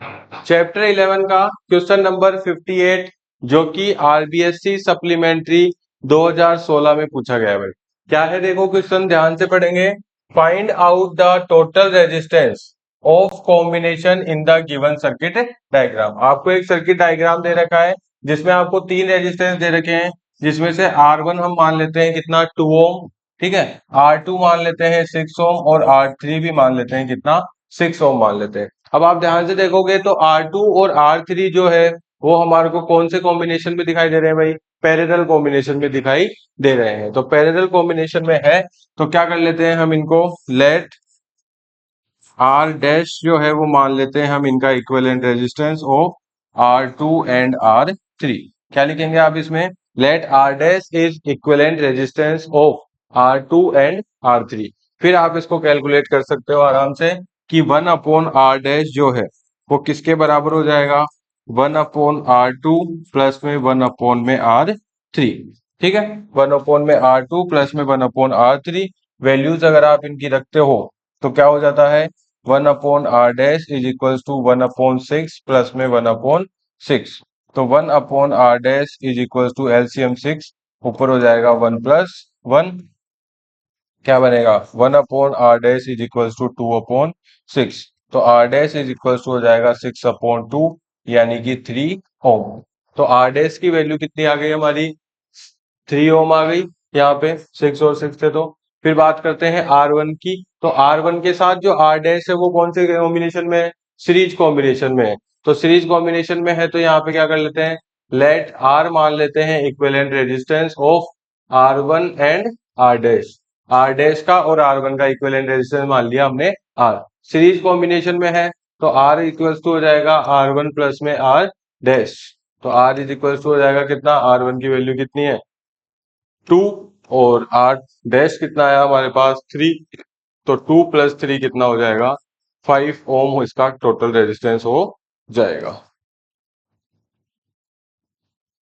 Chapter 11 का question number 58 जो कि आरबीएससी सप्लीमेंट्री 2016 में पूछा गया है भाई। क्या है देखो क्वेश्चन ध्यान से पढ़ेंगे। Find out the total resistance of combination in the given circuit diagram. आपको एक सर्किट डायग्राम दे रखा है जिसमें आपको तीन रेजिस्टेंस दे रखे हैं, जिसमें से R1 हम मान लेते हैं कितना 2 ओम, ठीक है, R2 मान लेते हैं 6 ओम और R3 भी मान लेते हैं कितना 6 ओम मान लेते हैं। अब आप ध्यान से देखोगे तो R2 और R3 जो है वो हमारे को कौन से कॉम्बिनेशन में दिखाई दे रहे हैं भाई, पैरेलल कॉम्बिनेशन में दिखाई दे रहे हैं। तो पैरेलल कॉम्बिनेशन में है तो क्या कर लेते हैं हम इनको, लेट R डैश जो है वो मान लेते हैं हम इनका equivalent resistance of R2 and R3। क्या लिखेंगे आप इसमें, let R dash is equivalent resistance of R2 and R3। फिर आप इसको कैलकुलेट कर सकते हो आराम से कि 1 अपॉन R डैश जो है वो किसके बराबर हो जाएगा, 1 अपॉन R2 प्लस में 1 अपॉन में R3, ठीक है, 1 अपॉन में R2 प्लस में 1 अपॉन R3। वैल्यूज अगर आप इनकी रखते हो तो क्या हो जाता है, 1 upon R dash is equal to 1 upon 6 plus में 1 अपॉन 6। तो 1 upon R dash is equal to LCM 6, ऊपर हो जाएगा 1 प्लस 1, क्या बनेगा 1 upon R dash is equal to 2 upon 6। तो R dash is equal to हो जाएगा 6 अपॉन 2 यानी कि 3 ओम। तो R डैश की वैल्यू कितनी आ गई हमारी, 3 ओम आ गई, यहाँ पे 6 और 6 थे। तो फिर बात करते हैं R1 की। तो R1 के साथ जो R डैश है वो कौन से कॉम्बिनेशन में है, सीरीज कॉम्बिनेशन में है। तो सीरीज कॉम्बिनेशन में है तो यहाँ पे क्या कर लेते हैं, लेट R मान लेते हैं equivalent resistance of R1 and R dash. R dash का और R1 का इक्विवेलेंट रेजिस्टेंस मान लिया हमने R। सीरीज कॉम्बिनेशन में है तो R इक्वल्स टू हो जाएगा R1 प्लस में R डैश। तो R इज इक्वल्स टू हो जाएगा कितना, R1 की वैल्यू कितनी है 2 और R डैश कितना आया हमारे पास 3। तो 2 प्लस 3 कितना हो जाएगा 5 ओम, इसका टोटल रेजिस्टेंस हो जाएगा।